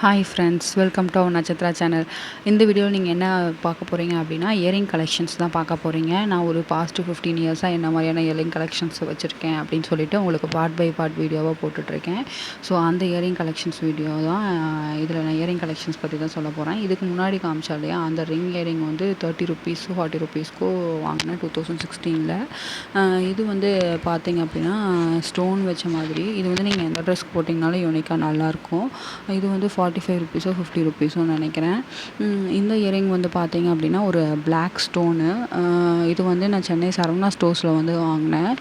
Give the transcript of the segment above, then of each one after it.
Hi friends, welcome to our Natchathira channel. இந்த வீடியோவில் நீங்கள் என்ன பார்க்க போகிறீங்க அப்படின்னா, இயரிங் கலெக்ஷன்ஸ் தான் பார்க்க போகிறீங்க. நான் ஒரு பாஸ்ட் 15 இயர்ஸாக என்ன மாதிரியான இயரிங் கலெக்ஷன்ஸ் வச்சுருக்கேன் அப்படின்னு சொல்லிட்டு உங்களுக்கு பார்ட் பை பார்ட் வீடியோவாக போட்டுட்ருக்கேன். ஸோ அந்த இயரிங் கலெக்ஷன்ஸ் வீடியோ தான். இதில் நான் இயரிங் கலெக்ஷன்ஸ் பற்றி தான் சொல்ல போகிறேன். இதுக்கு முன்னாடி காமிச்சா இல்லையா, அந்த ரிங் இயரிங் வந்து 30 ருபீஸ் 40 ருபீஸ்க்கோ வாங்கினேன் 2016. இது வந்து பார்த்தீங்க அப்படின்னா ஸ்டோன் வச்ச மாதிரி. இது வந்து நீங்கள் எந்த ட்ரெஸ்க்கு போட்டிங்கனாலும் யூனிக்காக நல்லாயிருக்கும். இது வந்து 45 ருபீஸோ 50 ருபீஸோ நினைக்கிறேன். இந்த இயரிங் வந்து பார்த்தீங்க அப்படின்னா ஒரு பிளாக் ஸ்டோனு. இது வந்து நான் சென்னை சரவணா ஸ்டோர்ஸில் வந்து வாங்கினேன்.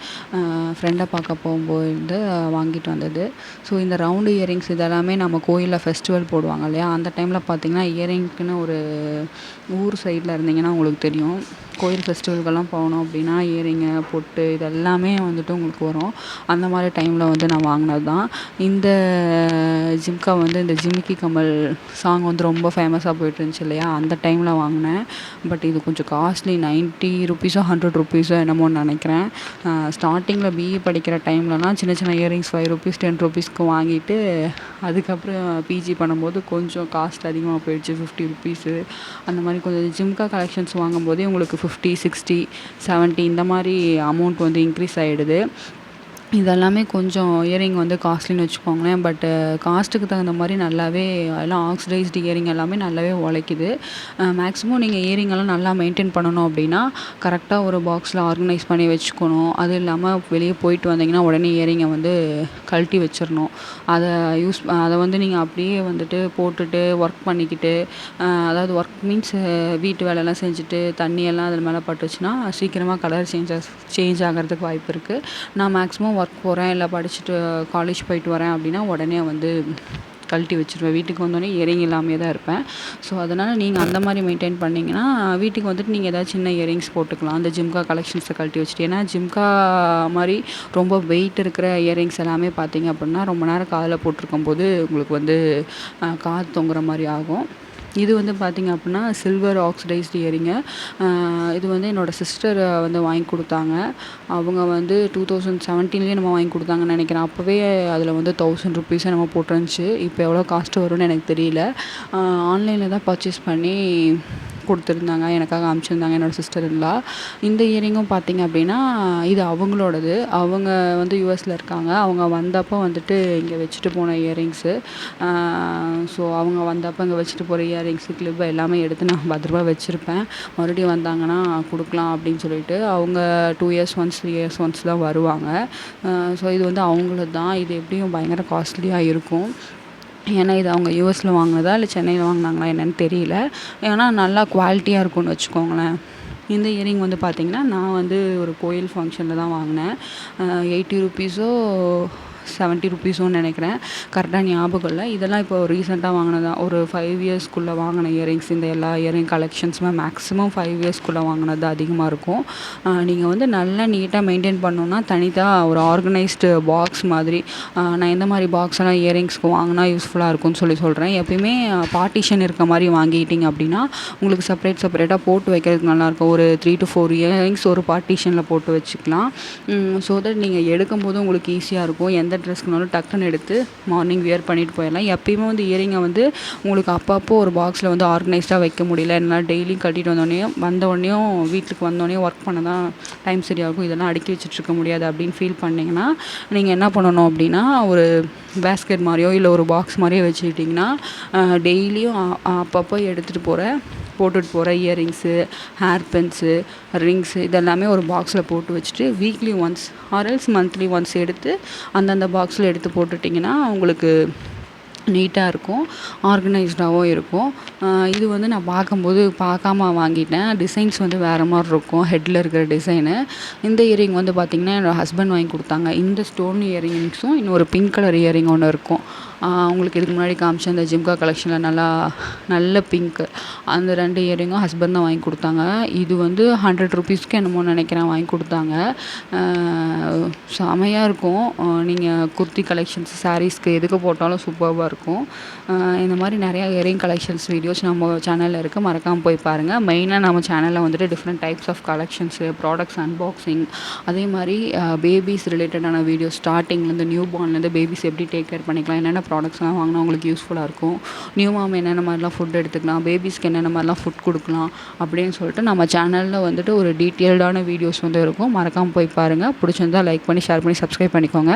ஃப்ரெண்டை பார்க்க போகும்போது வாங்கிட்டு வந்தது. ஸோ இந்த ரவுண்டு இயரிங்ஸ் இதெல்லாமே நம்ம கோயிலில் ஃபெஸ்டிவல் போடுவாங்க இல்லையா, அந்த டைமில் பார்த்திங்கன்னா இயரிங்க்குன்னு ஒரு ஊர் சைடில் இருந்தீங்கன்னா உங்களுக்கு தெரியும். கோயில் ஃபெஸ்டிவல்கெல்லாம் போனோம் அப்படின்னா இயரிங்கு பொட்டு இதெல்லாமே வந்துட்டு உங்களுக்கு வரும். அந்த மாதிரி டைமில் வந்து நான் வாங்கினது தான். இந்த ஜிம்கா வந்து இந்த ஜிமிக்கி கமல் சாங் வந்து ரொம்ப ஃபேமஸாக போயிட்டு இருந்துச்சு இல்லையா, அந்த டைமில் வாங்கினேன். பட் இது கொஞ்சம் காஸ்ட்லி, 90 ருபீஸோ 100 ருபீஸோ என்னமோன்னு நினைக்கிறேன். ஸ்டார்டிங்கில் பிஇ படிக்கிற டைம்லலாம் சின்ன சின்ன இயரிங்ஸ் 5 ருபீஸ் 10 ருபீஸ்க்கு வாங்கிட்டு அதுக்கப்புறம் பிஜி பண்ணும்போது கொஞ்சம் காஸ்ட் அதிகமாக போயிடுச்சு, 50 ருபீஸு அந்த மாதிரி. கொஞ்சம் ஜிம்கா கலெக்ஷன்ஸ் வாங்கும்போதே உங்களுக்கு 50 60 70 இந்த மாதிரி அமௌண்ட் வந்து இன்க்ரீஸ் ஆகிடுது. இதெல்லாமே கொஞ்சம் இயரிங் வந்து காஸ்ட்லின்னு வச்சுக்கோங்களேன். பட்டு காஸ்ட்டுக்கு தகுந்த மாதிரி நல்லாவே எல்லாம் ஆக்சிடைஸ்டு இயரிங் எல்லாமே நல்லாவே உழைக்குது. மேக்ஸிமம் நீங்கள் இயரிங்கெல்லாம் நல்லா மெயின்டைன் பண்ணணும் அப்படின்னா கரெக்டாக ஒரு பாக்ஸில் ஆர்கனைஸ் பண்ணி வச்சுக்கணும். அது இல்லாமல் வெளியே போயிட்டு வந்தீங்கன்னா உடனே இயரிங்கை வந்து கழட்டி வச்சிடணும். அதை வந்து நீங்கள் அப்படியே வந்துட்டு போட்டுட்டு ஒர்க் பண்ணிக்கிட்டு, அதாவது ஒர்க் மீன்ஸ் வீட்டு வேலையெல்லாம் செஞ்சுட்டு தண்ணியெல்லாம் அதில் மேலே பட்டுச்சுன்னா சீக்கிரமாக கலர் சேஞ்ச் ஆகிறதுக்கு வாய்ப்பு இருக்குது. நான் மேக்ஸிமம் ஒர்க் போகிறேன் இல்லை படிச்சுட்டு காலேஜ் போயிட்டு வரேன் அப்படின்னா உடனே வந்து கழட்டி வச்சுருவேன். வீட்டுக்கு வந்தோடனே இயரிங் இல்லாமே தான் இருப்பேன். ஸோ அதனால் நீங்கள் அந்த மாதிரி மெயின்டைன் பண்ணிங்கன்னா வீட்டுக்கு வந்துட்டு நீங்கள் ஏதாவது சின்ன இயரிங்ஸ் போட்டுக்கலாம், அந்த ஜிம்கா கலெக்ஷன்ஸை கழட்டி வச்சுட்டு. ஏன்னா ஜிம்கா மாதிரி ரொம்ப வெயிட் இருக்கிற இயரிங்ஸ் எல்லாமே பார்த்தீங்க அப்படின்னா ரொம்ப நேரம் காதில் போட்டிருக்கும் போது உங்களுக்கு வந்து காது தொங்குற மாதிரி ஆகும். இது வந்து பார்த்திங்க அப்படின்னா சில்வர் ஆக்சிடைஸ்டு இயரிங்கு. இது வந்து என்னோடய சிஸ்டர் வந்து வாங்கி கொடுத்தாங்க. அவங்க வந்து 2017 நம்ம வாங்கி கொடுத்தாங்கன்னு நினைக்கிறேன். அப்போவே அதில் வந்து 1000 ருபீஸை நம்ம போட்டுருந்துச்சு. இப்போ எவ்வளோ காஸ்ட்டு வரும்னு எனக்கு தெரியல. ஆன்லைனில் தான் பர்ச்சேஸ் பண்ணி கொடுத்துருந்தாங்க, எனக்காக அனுப்பிச்சிருந்தாங்க என்னோடய சிஸ்டர்-இன்-லா. இந்த இயரிங்கும் பார்த்திங்க அப்படின்னா இது அவங்களோடது. அவங்க வந்து யூஎஸில் இருக்காங்க. அவங்க வந்தப்போ வந்துட்டு இங்கே வச்சுட்டு போன இயரிங்ஸு. ஸோ அவங்க வந்தப்போ இங்கே வச்சுட்டு போகிற இயரிங்ஸு கிளிப்பு எல்லாமே எடுத்து நான் பத்திரமா வச்சுருப்பேன். மறுபடியும் வந்தாங்கன்னா கொடுக்கலாம் அப்படின்னு சொல்லிட்டு. அவங்க 2 இயர்ஸ் ஒன்ஸ் 3 இயர்ஸ் ஒன்ஸ் தான் வருவாங்க. ஸோ இது வந்து அவங்களது தான். இது எப்படியும் பயங்கர காஸ்ட்லியாக இருக்கும். ஏன்னா இது அவங்க யூஎஸில் வாங்கினதா இல்லை சென்னையில் வாங்கினாங்களா என்னென்னு தெரியல. ஏன்னா நல்லா குவாலிட்டியாக இருக்கும்னு வச்சுக்கோங்களேன். இந்த இயரிங் வந்து பார்த்திங்கன்னா நான் வந்து ஒரு கோயில் ஃபங்க்ஷனில் தான் வாங்கினேன். 80 ருபீஸோ 70 ருபீஸோன்னு நினைக்கிறேன், கரெக்டாக ஞாபகம் இல்லை. இதெல்லாம் இப்போ ரீசெண்டாக வாங்கினதான், ஒரு 5 இயர்ஸ்க்குள்ளே வாங்கின இயரிங்ஸ். இந்த எல்லா இயரிங் கலெக்ஷன்ஸுமே மேக்ஸிமம் 5 இயர்ஸ்க்குள்ளே வாங்கினது அதிகமாக இருக்கும். நீங்கள் வந்து நல்லா நீட்டாக மெயின்டைன் பண்ணணுன்னா தனியாக ஒரு ஆர்கனைஸ்டு பாக்ஸ் மாதிரி, நான் எந்த மாதிரி பாக்ஸ் எல்லாம் இயரிங்ஸ்க்கு வாங்கினா யூஸ்ஃபுல்லாக இருக்கும்னு சொல்கிறேன். எப்பயுமே பார்ட்டிஷன் இருக்க மாதிரி வாங்கிட்டீங்க அப்படின்னா உங்களுக்கு செப்பரேட்டாக போட்டு வைக்கிறதுக்கு நல்லாயிருக்கும். ஒரு 3 to 4 இயரிங்ஸ் ஒரு பார்ட்டிஷனில் போட்டு வச்சுக்கலாம். ஸோ தட் நீங்கள் எடுக்கும்போது உங்களுக்கு ஈஸியாக இருக்கும். எந்த ட்ரெஸ்க்குனாலும் டக்குன்னு எடுத்து மார்னிங் வியர் பண்ணிட்டு போயிடலாம். எப்பயுமே வந்து இயரிங்கை வந்து உங்களுக்கு அப்பப்போ ஒரு பாக்ஸில் வந்து ஆர்கனைஸ்டாக வைக்க முடியல, என்னால் டெய்லியும் கட்டிட்டு வந்தோடனேயும் வீட்டுக்கு வந்தோடனே ஒர்க் பண்ண தான் டைம் சரியாகும், இதெல்லாம் அடுக்கி வச்சுட்ருக்க முடியாது அப்படின்னு ஃபீல் பண்ணிங்கன்னா நீங்கள் என்ன பண்ணணும் அப்படின்னா ஒரு பேஸ்கெட் மாதிரியோ இல்லை ஒரு பாக்ஸ் மாதிரியோ வச்சுக்கிட்டிங்கன்னா டெய்லியும் அப்பப்போ போட்டுட்டு போகிற இயரிங்ஸு, ஹேர் பென்ஸு, ரிங்ஸு இதெல்லாமே ஒரு பாக்ஸில் போட்டு வச்சுட்டு weekly once R monthly once எடுத்து அந்தந்த பாக்ஸில் எடுத்து போட்டுட்டிங்கன்னா உங்களுக்கு நீட்டாக இருக்கும், ஆர்கனைஸ்டாகவும் இருக்கும். இது வந்து நான் பார்க்காம வாங்கிட்டேன். டிசைன்ஸ் வந்து வேறு மாதிரி இருக்கும், ஹெட்டில் இருக்கிற டிசைனு. இந்த இயரிங் வந்து பார்த்திங்கன்னா என்னோடய ஹஸ்பண்ட் வாங்கி கொடுத்தாங்க. இந்த ஸ்டோன் இயரிங்ஸும் இன்னொரு பிங்க் கலர் இயரிங் ஒன்று இருக்கும். உங்களுக்கு இதுக்கு முன்னாடி காமிச்ச அந்த ஜிம்கா கலெக்ஷனில் நல்ல பிங்க்கு, அந்த 2 இயரிங்கும் ஹஸ்பண்ட் தான் வாங்கி கொடுத்தாங்க. இது வந்து 100 ருபீஸ்க்கு என்னமோ நினைக்கிறேன் வாங்கி கொடுத்தாங்க. செமையாக இருக்கும். நீங்கள் குர்த்தி கலெக்ஷன்ஸ் சாரீஸ்க்கு எதுக்கு போட்டாலும் சூப்பராக இருக்கும். இருக்கும். இந்த மாதிரி நிறையா இயரிங் கலெக்ஷன்ஸ் வீடியோஸ் நம்ம சேனலில் இருக்குது, மறக்காமல் போய் பாருங்கள். மெயினாக நம்ம சேனலில் வந்துட்டு different types of collections, products unboxing, அதே மாதிரி பேபிஸ் ரிலேட்டடான வீடியோஸ் ஸ்டார்டிங்லேருந்து நியூ பார்ன்லேருந்து பேபிஸ் எப்படி டேக் கேர் பண்ணிக்கலாம், என்னென்ன ப்ராடக்ட்ஸ்லாம் வாங்கினா உங்களுக்கு யூஸ்ஃபுல்லாக இருக்கும், நியூ மாம் என்னென்ன மாதிரிலாம் ஃபுட் எடுத்துக்கலாம், பேபிஸ்க்கு என்னென்ன மாதிரிலாம் ஃபுட் கொடுக்கலாம் அப்படின்னு சொல்லிட்டு நம்ம சேனலில் வந்துட்டு ஒரு டீட்டெயில்டான வீடியோஸ் வந்து இருக்கும். மறக்காமல் போய் பாருங்கள். பிடிச்சிருந்தா லைக் பண்ணி, ஷேர் பண்ணி, சப்ஸ்கிரைப் பண்ணிக்கோங்க.